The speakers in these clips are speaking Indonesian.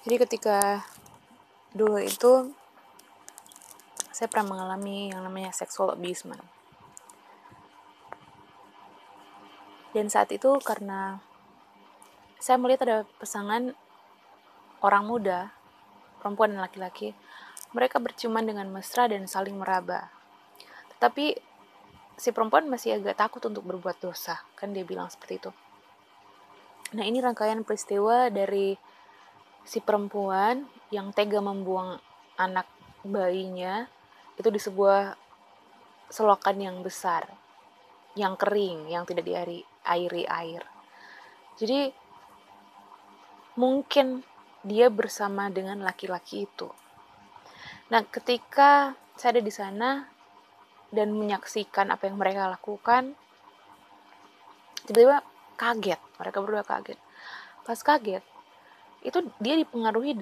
Jadi ketika dulu itu saya pernah mengalami yang namanya sexual abusement. Dan saat itu karena saya melihat ada pasangan orang muda, perempuan dan laki-laki, mereka berciuman dengan mesra dan saling meraba. Tetapi si perempuan masih agak takut untuk berbuat dosa, kan dia bilang seperti itu. Nah, ini rangkaian peristiwa dari si perempuan yang tega membuang anak bayinya itu di sebuah selokan yang besar, yang kering, yang tidak diairi air. Jadi mungkin dia bersama dengan laki-laki itu. Nah, ketika saya ada di sana dan menyaksikan apa yang mereka lakukan, tiba-tiba kaget, mereka berdua kaget. Pas kaget, itu dia dipengaruhi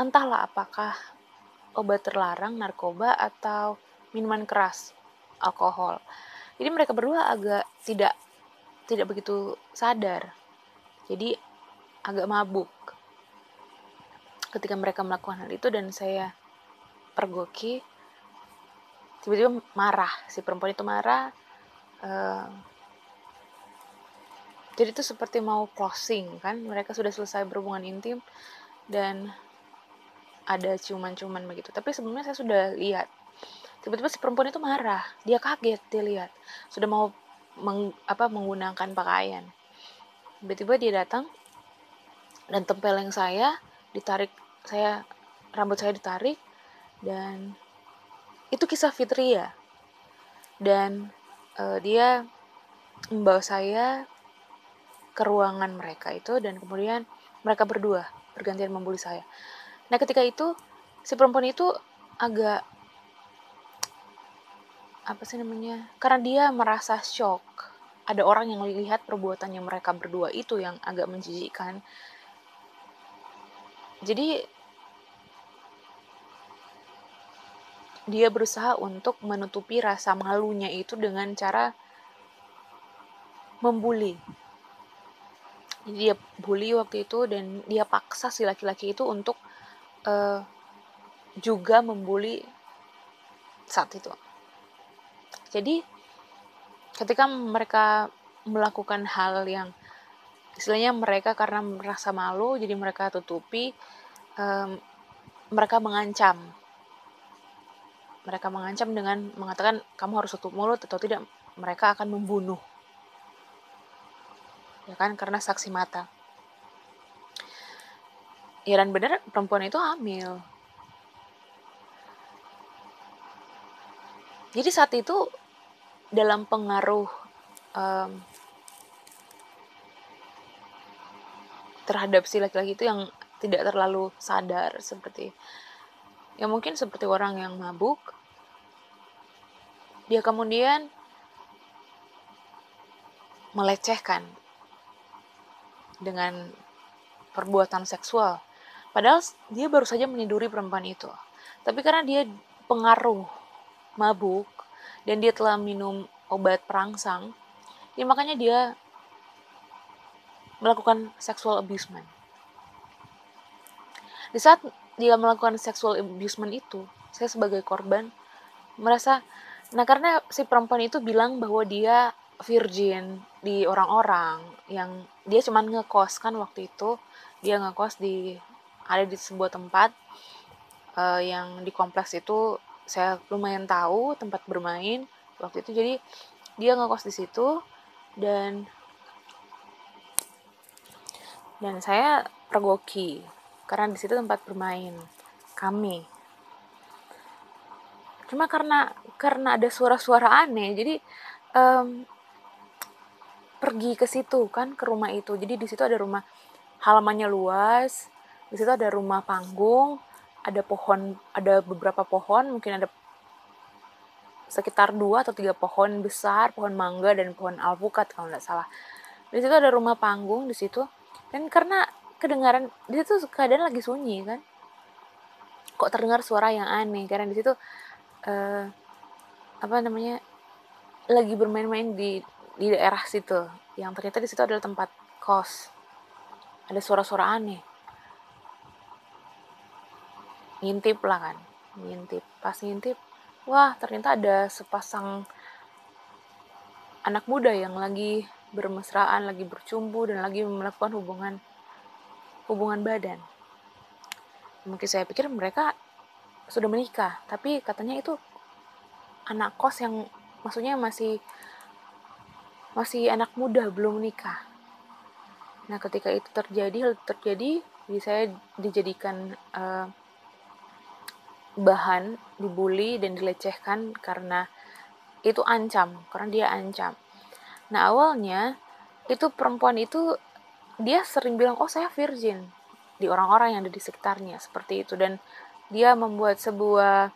entahlah apakah obat terlarang, narkoba, atau minuman keras, alkohol. Jadi mereka berdua agak tidak begitu sadar. Jadi agak mabuk ketika mereka melakukan hal itu, dan saya pergoki. Tiba-tiba marah, si perempuan itu marah. Jadi itu seperti mau closing kan, mereka sudah selesai berhubungan intim dan ada ciuman-ciuman begitu. Tapi sebelumnya saya sudah lihat, tiba-tiba si perempuan itu marah, dia kaget, dia lihat sudah mau menggunakan pakaian. Tiba-tiba dia datang dan tempeleng saya, rambut saya ditarik, dan itu kisah Fitria. Dan dia membawa saya ke ruangan mereka itu, dan kemudian mereka berdua bergantian membuli saya. Nah, ketika itu si perempuan itu agak karena dia merasa shock. Ada orang yang melihat perbuatannya mereka berdua itu yang agak menjijikkan. Jadi dia berusaha untuk menutupi rasa malunya itu dengan cara membuli. Jadi dia bully waktu itu, dan dia paksa si laki-laki itu untuk juga membuli saat itu. Jadi ketika mereka melakukan hal yang istilahnya mereka karena merasa malu, jadi mereka tutupi, mereka mengancam dengan mengatakan kamu harus tutup mulut atau tidak mereka akan membunuh, ya kan, karena saksi mata. Ya, dan benar perempuan itu hamil. Jadi saat itu dalam pengaruh terhadap si laki-laki itu yang tidak terlalu sadar, seperti ya mungkin seperti orang yang mabuk, dia kemudian melecehkan dengan perbuatan seksual. Padahal dia baru saja meniduri perempuan itu. Tapi karena dia pengaruh mabuk dan dia telah minum obat perangsang, ya makanya dia melakukan sexual abusement. Di saat dia melakukan sexual abusement itu, saya sebagai korban merasa, nah karena si perempuan itu bilang bahwa dia virgin di orang-orang, yang dia cuma ngekos kan waktu itu, dia ngekos ada di sebuah tempat yang di kompleks itu saya lumayan tahu tempat bermain waktu itu. Jadi dia ngekos di situ, dan saya pergoki karena di situ tempat bermain kami. Cuma karena ada suara-suara aneh, jadi pergi ke situ kan, ke rumah itu. Jadi di situ ada rumah, halamannya luas, di situ ada rumah panggung, ada pohon, ada beberapa pohon, mungkin ada sekitar 2 atau 3 pohon besar, pohon mangga dan pohon alpukat kalau nggak salah. Di situ ada rumah panggung di situ, dan karena kedengaran di situ keadaan lagi sunyi kan, kok terdengar suara yang aneh karena di situ lagi bermain-main di daerah situ, yang ternyata di situ adalah tempat kos. Ada suara-suara aneh. ngintip lah kan, ngintip. Pas ngintip, wah ternyata ada sepasang anak muda yang lagi bermesraan, lagi bercumbu, dan lagi melakukan hubungan badan. Mungkin saya pikir mereka sudah menikah, tapi katanya itu anak kos yang maksudnya masih anak muda, belum menikah. Nah, ketika itu terjadi, jadi saya dijadikan bahan, dibully dan dilecehkan karena itu karena dia ancam. Nah, awalnya itu perempuan itu dia sering bilang, oh saya virgin, di orang-orang yang ada di sekitarnya, seperti itu. Dan dia membuat sebuah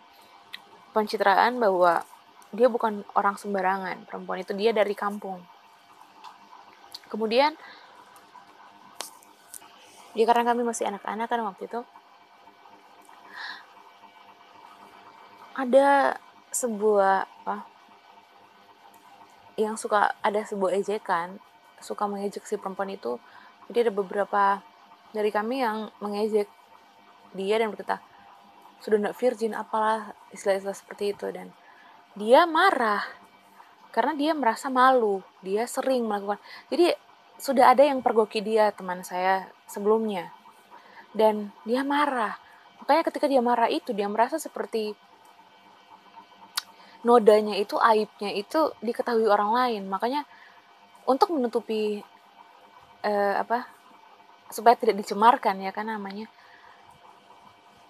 pencitraan bahwa dia bukan orang sembarangan, perempuan itu dia dari kampung. Kemudian ya karena kami masih anak-anak kan waktu itu, ada sebuah yang ada sebuah ejekan, suka mengejek si perempuan itu. Jadi ada beberapa dari kami yang mengejek dia dan berkata, sudah tidak virgin, apalah istilah-istilah seperti itu. Dan dia marah karena dia merasa malu, dia sering melakukan. Jadi sudah ada yang pergoki dia, teman saya sebelumnya, dan dia marah. Makanya ketika dia marah itu, dia merasa seperti nodanya itu, aibnya itu diketahui orang lain. Makanya untuk menutupi supaya tidak dicemarkan ya kan namanya,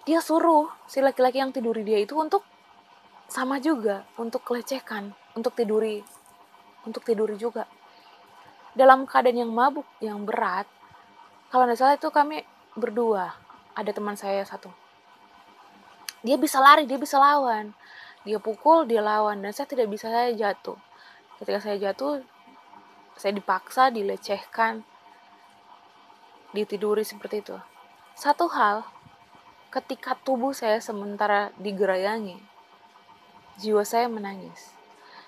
dia suruh si laki-laki yang tiduri dia itu untuk sama juga, untuk lecehkan, untuk tiduri juga dalam keadaan yang mabuk, yang berat. Kalau nggak salah itu kami berdua, ada teman saya satu, dia bisa lari, dia bisa lawan, dia pukul, dia lawan, dan saya tidak bisa, saya jatuh. Ketika saya jatuh, saya dipaksa, dilecehkan, ditiduri seperti itu. Satu hal, ketika tubuh saya sementara digerayangi, jiwa saya menangis.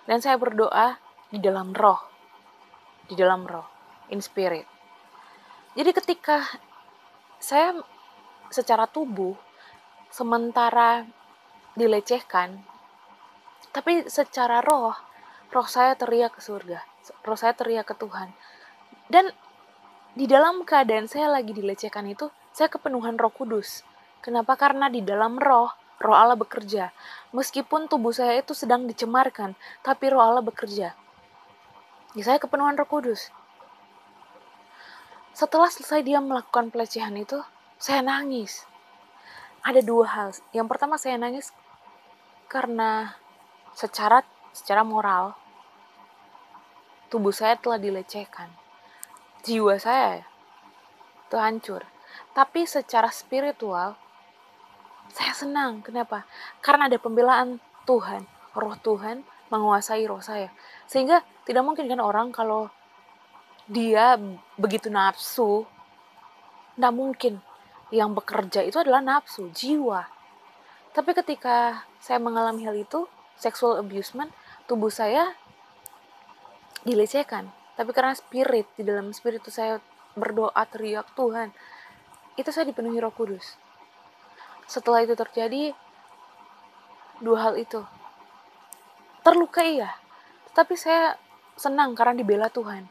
Dan saya berdoa di dalam roh, in spirit. Jadi ketika saya secara tubuh sementara dilecehkan, tapi secara roh saya teriak ke surga, roh saya teriak ke Tuhan. Dan di dalam keadaan saya lagi dilecehkan itu, saya kepenuhan Roh Kudus. Kenapa? Karena di dalam roh Allah bekerja. Meskipun tubuh saya itu sedang dicemarkan, tapi roh Allah bekerja. Ya, saya kepenuhan Roh Kudus. Setelah selesai dia melakukan pelecehan itu, saya nangis. Ada dua hal. Yang pertama, saya nangis karena secara moral tubuh saya telah dilecehkan. Jiwa saya itu hancur. Tapi secara spiritual saya senang. Kenapa? Karena ada pembelaan Tuhan, roh Tuhan menguasai roh saya. Sehingga tidak mungkin kan orang kalau dia begitu nafsu, tidak mungkin. Yang bekerja itu adalah nafsu, jiwa. Tapi ketika saya mengalami hal itu, sexual abusement, tubuh saya dilecehkan. Tapi karena di dalam spirit itu saya berdoa, teriak Tuhan, itu saya dipenuhi Roh Kudus. Setelah itu terjadi dua hal itu. Terluka iya, tapi saya senang karena dibela Tuhan.